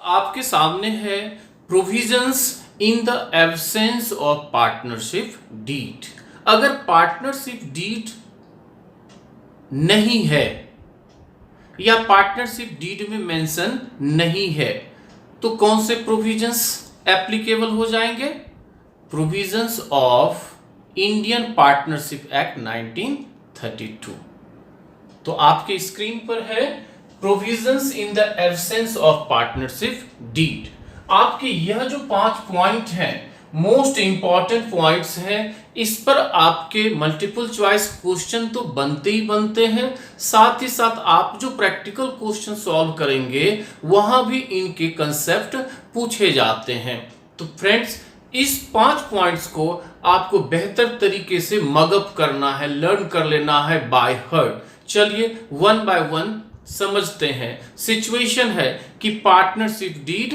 आपके सामने है provisions in the absence of partnership deed. अगर पार्टनरशिप डीड नहीं है या पार्टनरशिप डीड में मेंशन नहीं है तो कौन से प्रोविजंस एप्लीकेबल हो जाएंगे? Provisions of Indian partnership act 1932। तो आपके स्क्रीन पर है provisions in the absence of partnership deed. आपके यह जो 5 पॉइंट हैं मोस्ट इंपॉर्टेंट पॉइंट्स हैं। इस पर आपके मल्टीपल चॉइस क्वेश्चन तो बनते ही बनते हैं, साथ ही साथ आप जो प्रैक्टिकल क्वेश्चन सॉल्व करेंगे वहां भी इनके कंसेप्ट पूछे जाते हैं। तो फ्रेंड्स, इस 5 पॉइंट्स को आपको बेहतर तरीके से मगअप करना है, लर्न कर लेना है बाय हार्ट। चलिए वन बाय वन समझते हैं। सिचुएशन है कि पार्टनरशिप डीड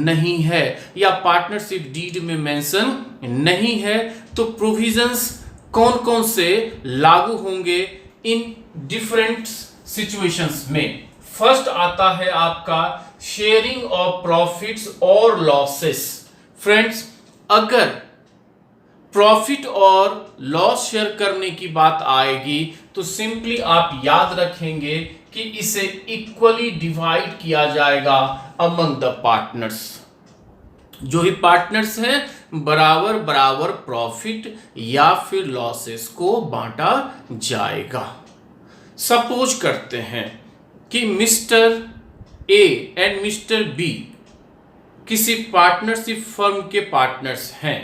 नहीं है या पार्टनरशिप डीड में मेंशन नहीं है, तो प्रोविजंस कौन कौन से लागू होंगे इन डिफरेंट सिचुएशंस में। फर्स्ट आता है आपका शेयरिंग ऑफ प्रॉफिट्स और लॉसेस। फ्रेंड्स, अगर प्रॉफिट और लॉस शेयर करने की बात आएगी तो सिंपली आप याद रखेंगे कि इसे इक्वली डिवाइड किया जाएगा अमंग द पार्टनर्स। जो भी पार्टनर्स हैं बराबर बराबर प्रॉफिट या फिर लॉसेस को बांटा जाएगा। सपोज करते हैं कि Mr A and Mr B किसी पार्टनरशिप फर्म के पार्टनर्स हैं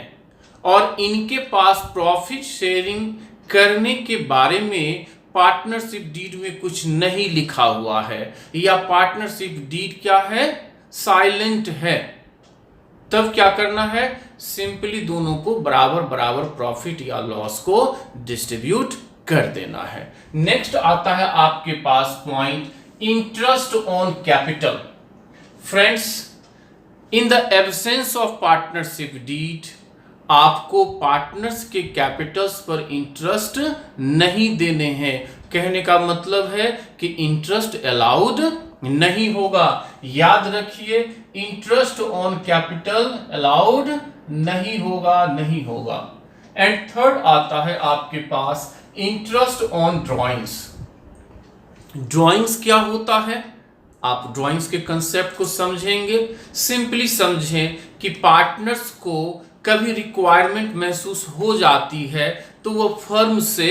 और इनके पास प्रॉफिट शेयरिंग करने के बारे में पार्टनरशिप डीड में कुछ नहीं लिखा हुआ है या पार्टनरशिप डीड क्या है, साइलेंट है। तब क्या करना है? सिंपली दोनों को बराबर बराबर प्रॉफिट या लॉस को डिस्ट्रीब्यूट कर देना है। नेक्स्ट आता है आपके पास point interest on capital. Friends, in the absence of partnership deed आपको पार्टनर्स के कैपिटल्स पर इंटरेस्ट नहीं देने हैं। कहने का मतलब है कि इंटरेस्ट अलाउड नहीं होगा। याद रखिए, इंटरेस्ट ऑन कैपिटल अलाउड नहीं होगा। एंड थर्ड आता है आपके पास इंटरेस्ट ऑन ड्राइंग्स। ड्राइंग्स क्या होता है? आप ड्राइंग्स के कंसेप्ट को समझेंगे। सिंपली समझें कि पार्टनर्स को कभी रिक्वायरमेंट महसूस हो जाती है तो वो फर्म से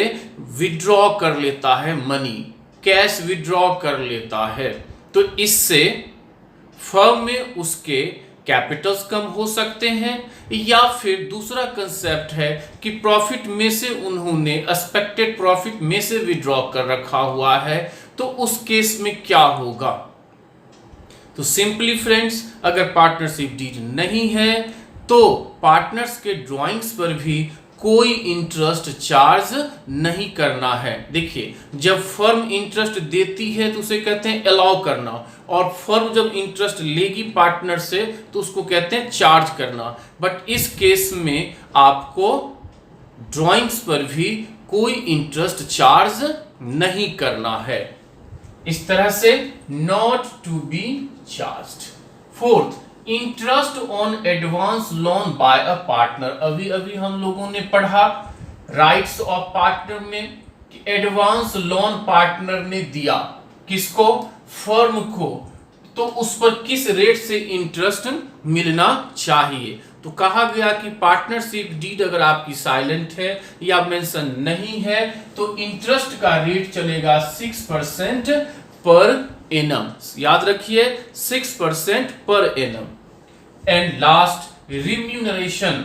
विड्रॉ कर लेता है, मनी कैश विड्रॉ कर लेता है। तो इससे फर्म में उसके कैपिटल्स कम हो सकते हैं या फिर दूसरा कंसेप्ट है कि प्रॉफिट में से उन्होंने एक्सपेक्टेड प्रॉफिट में से विड्रॉ कर रखा हुआ है, तो उस केस में क्या होगा? तो सिंपली फ्रेंड्स, अगर पार्टनरशिप डीड नहीं है तो पार्टनर्स के ड्राइंग्स पर भी कोई इंटरेस्ट चार्ज नहीं करना है। देखिए, जब फर्म इंटरेस्ट देती है तो उसे कहते हैं अलाउ करना, और फर्म जब इंटरेस्ट लेगी पार्टनर से तो उसको कहते हैं चार्ज करना। बट इस केस में आपको ड्राइंग्स पर भी कोई इंटरेस्ट चार्ज नहीं करना है। इस तरह से not to be charged. Fourth, interest on advance loan by a partner. अभी अभी हम लोगों ने पढ़ा राइट्स ऑफ पार्टनर में कि एडवांस लोन पार्टनर ने दिया किसको? फर्म को। तो उस पर किस रेट से इंटरेस्ट मिलना चाहिए? तो कहा गया कि पार्टनरशिप डीड अगर आपकी साइलेंट है या मेंशन नहीं है तो इंटरेस्ट का रेट चलेगा 6% पर एनम। याद रखिए, 6% per annum. And last, remuneration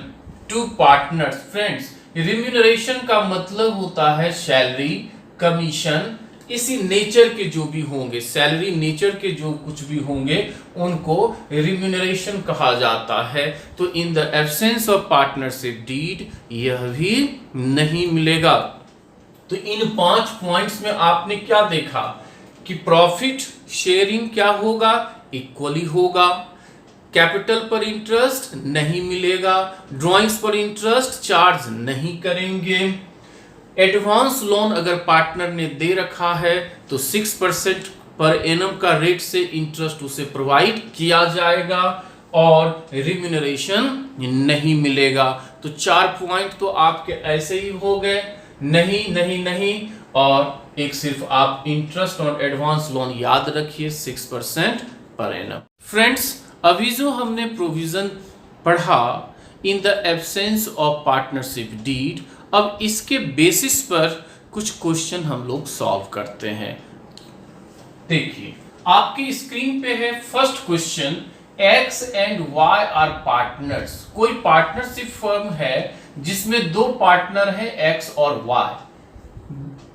to partners. Friends, remuneration का मतलब होता है सैलरी, कमीशन, इसी नेचर के जो भी होंगे, सैलरी नेचर के जो कुछ भी होंगे उनको रिम्यूनरेशन कहा जाता है। तो in the absence of partnership deed यह भी नहीं मिलेगा। तो इन 5 पॉइंट्स में आपने क्या देखा कि प्रॉफिट शेयरिंग क्या होगा? इक्वली होगा। कैपिटल पर इंटरेस्ट नहीं मिलेगा। ड्राइंग्स पर इंटरेस्ट चार्ज नहीं करेंगे। एडवांस लोन अगर पार्टनर ने दे रखा है तो 6% पर एनम का रेट से इंटरेस्ट उसे प्रोवाइड किया जाएगा और रिम्यूनरेशन नहीं मिलेगा। तो 4 पॉइंट तो आपके ऐसे ही हो गए, नहीं नहीं नहीं, और एक सिर्फ आप इंटरेस्ट ऑन एडवांस लोन याद रखिए 6% पर एनम। फ्रेंड्स, अभी जो हमने प्रोविजन पढ़ा in the absence of partnership deed, अब इसके बेसिस पर कुछ क्वेश्चन हम लोग सॉल्व करते हैं। देखिए आपकी स्क्रीन पे है first question, X and Y are partners. कोई पार्टनरशिप फर्म है जिसमें 2 पार्टनर है एक्स और Y,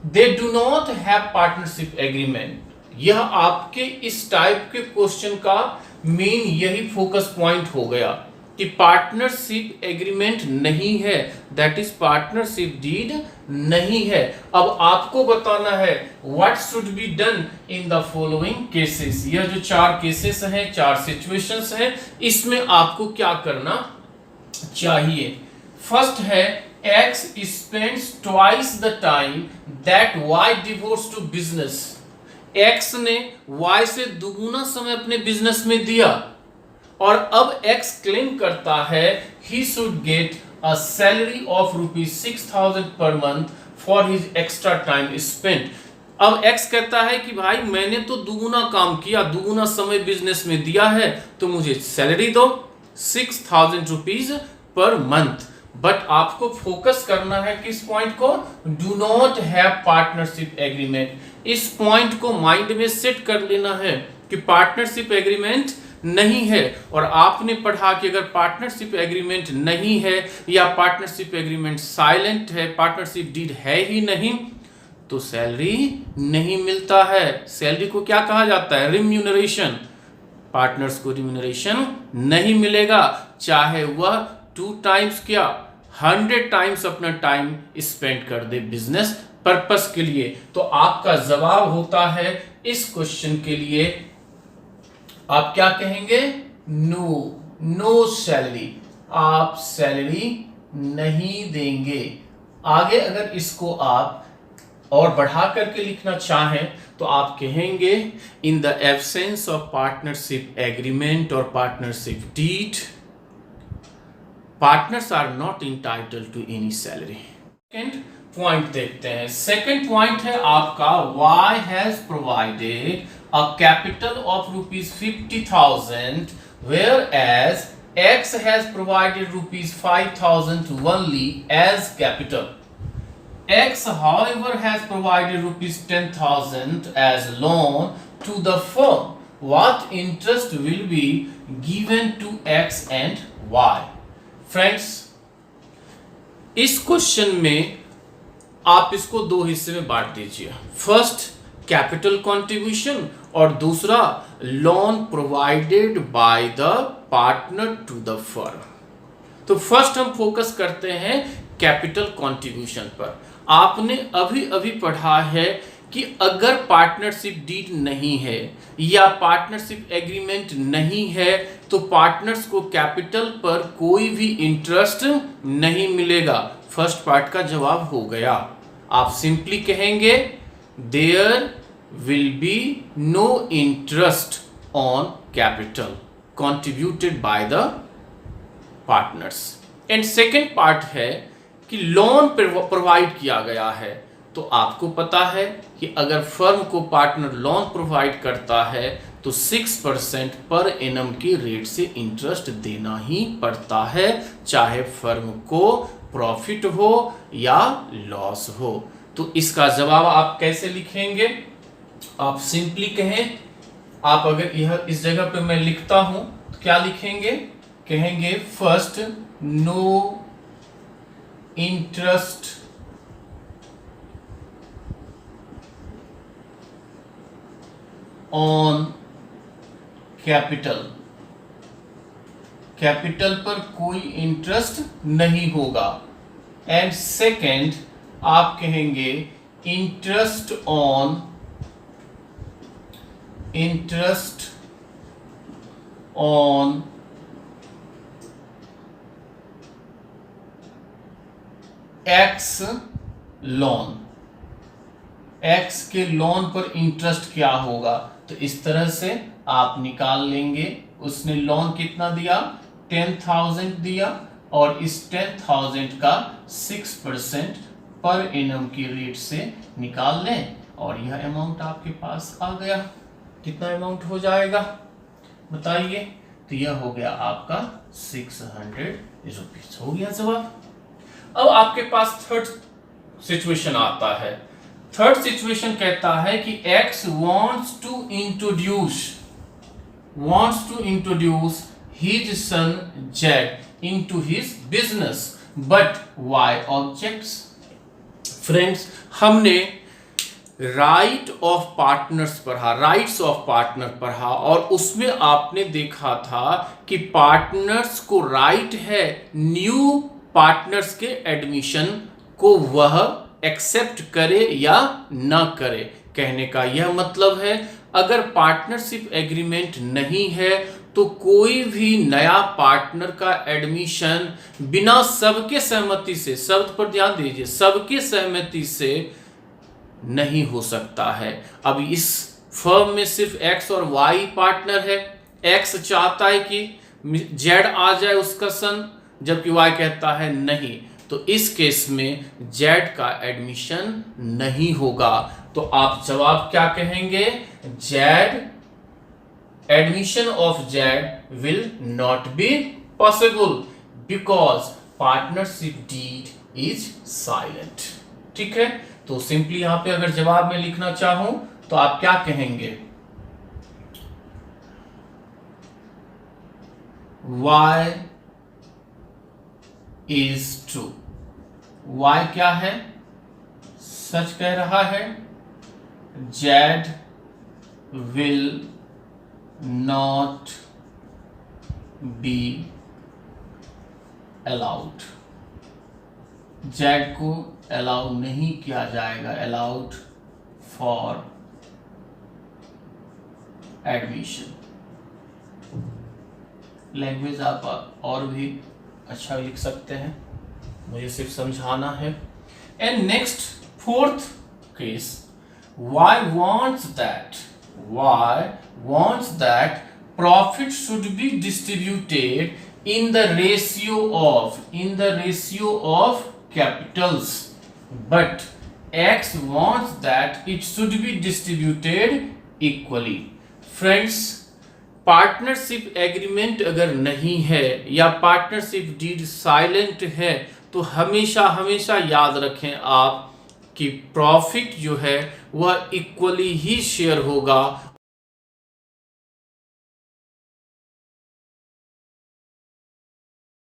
they do not have partnership agreement. यह आपके इस टाइप के क्वेश्चन का मेन यही फोकस पॉइंट हो गया कि पार्टनरशिप एग्रीमेंट नहीं है, दैट इज पार्टनरशिप डीड नहीं है। अब आपको बताना है what should be done in the following cases. यह जो 4 केसेस हैं, 4 सिचुएशंस हैं, इसमें आपको क्या करना चाहिए। फर्स्ट है X spends twice the time that Y devotes to business। X ने Y से दुगुना समय अपने बिजनेस में दिया और अब X क्लेम करता है he should get a salary of ₹6,000 per month for his extra time spent। अब X कहता है कि भाई मैंने तो दुगुना काम किया, दुगुना समय बिजनेस में दिया है, तो मुझे सैलरी दो ₹6,000 पर मंथ। बट आपको फोकस करना है किस पॉइंट को, do not have partnership agreement. इस पॉइंट को माइंड में सेट कर लेना है कि पार्टनरशिप एग्रीमेंट नहीं है। और आपने पढ़ा कि अगर पार्टनरशिप एग्रीमेंट नहीं है या पार्टनरशिप एग्रीमेंट साइलेंट है, पार्टनरशिप डीड है ही नहीं, तो सैलरी नहीं मिलता है। सैलरी को क्या कहा जाता है, रिम्यूनरेशन। पार्टनर्स को रिम्यूनरेशन नहीं मिलेगा, चाहे वह 2 टाइम्स क्या 100 टाइम्स अपना टाइम स्पेंड कर दे बिजनेस पर्पस के लिए। तो आपका जवाब होता है इस क्वेश्चन के लिए, आप क्या कहेंगे, नो, नो सैलरी, आप सैलरी नहीं देंगे। आगे अगर इसको आप और बढ़ा करके लिखना चाहें तो आप कहेंगे in the absence of partnership agreement और partnership deed, partners are not entitled to any salary. Second point देखते हैं। सेकेंड पॉइंट है आपका Y has provided a capital of ₹50,000 whereas X has provided ₹5,000 only as capital. X however has provided ₹10,000 as loan to the firm. What interest will be given to X and Y? Friends, इस question में आप इसको 2 हिस्से में बांट दीजिए। First capital contribution और दूसरा loan provided by the partner to the firm. तो फर्स्ट हम फोकस करते हैं कैपिटल कंट्रीब्यूशन पर। आपने अभी अभी पढ़ा है कि अगर पार्टनरशिप डीड नहीं है या पार्टनरशिप एग्रीमेंट नहीं है तो पार्टनर्स को कैपिटल पर कोई भी इंटरेस्ट नहीं मिलेगा। फर्स्ट पार्ट का जवाब हो गया। आप सिंपली कहेंगे there will be no interest on capital contributed by the partners. And second part है कि लोन प्रोवाइड किया गया है, तो आपको पता है कि अगर फर्म को पार्टनर लोन प्रोवाइड करता है तो 6% पर एनम की रेट से इंटरेस्ट देना ही पड़ता है, चाहे फर्म को प्रॉफिट हो या लॉस हो। तो इसका जवाब आप कैसे लिखेंगे, आप सिंपली कहें, आप अगर यह इस जगह पे मैं लिखता हूं तो क्या लिखेंगे, कहेंगे first no interest on capital, capital पर कोई इंटरेस्ट नहीं होगा। एंड सेकेंड आप कहेंगे interest on X loan, X के लोन पर इंटरेस्ट क्या होगा। तो इस तरह से आप निकाल लेंगे। उसने लोन कितना दिया, 10,000 दिया, और इस 10,000 का 6% पर एनम की रेट से निकाल लें, और यह अमाउंट आपके पास आ गया। कितना अमाउंट हो जाएगा बताइए। तो यह हो गया आपका 600 रुपीज, हो गया जवाब। अब आपके पास थर्ड सिचुएशन आता है। थर्ड सिचुएशन कहता है कि x wants to introduce his son Z into his business, but Y objects। Friends, हमने राइट्स ऑफ पार्टनर पढ़ा, और उसमें आपने देखा था कि पार्टनर्स को राइट है न्यू पार्टनर्स के एडमिशन को वह एक्सेप्ट करे या ना करे। कहने का यह मतलब है, अगर पार्टनरशिप एग्रीमेंट नहीं है तो कोई भी नया पार्टनर का एडमिशन बिना सबके सहमति से, शब्द पर ध्यान दीजिए, सबके सहमति से नहीं हो सकता है। अब इस फर्म में सिर्फ एक्स और वाई पार्टनर है। एक्स चाहता है कि जेड आ जाए उसका सन, जबकि वाई कहता है नहीं, तो इस केस में जेड का एडमिशन नहीं होगा। तो आप जवाब क्या कहेंगे, Z, admission of Z will not be possible because partnership deed is silent. ठीक है, तो सिंपली यहां पे अगर जवाब में लिखना चाहूं तो आप क्या कहेंगे, y is true। y क्या है, सच कह रहा है। z will not be allowed। z को अलाउ नहीं किया जाएगा, अलाउड फॉर एडमिशन। लैंग्वेज आप और भी अच्छा लिख सकते हैं, मुझे सिर्फ समझाना है। And next fourth case, y wants that profit should be distributed in the ratio of capitals, but x wants that it should be distributed equally। Friends, partnership agreement अगर नहीं है या पार्टनरशिप डीड साइलेंट है तो हमेशा याद रखें आप कि प्रॉफिट जो है वह इक्वली ही शेयर होगा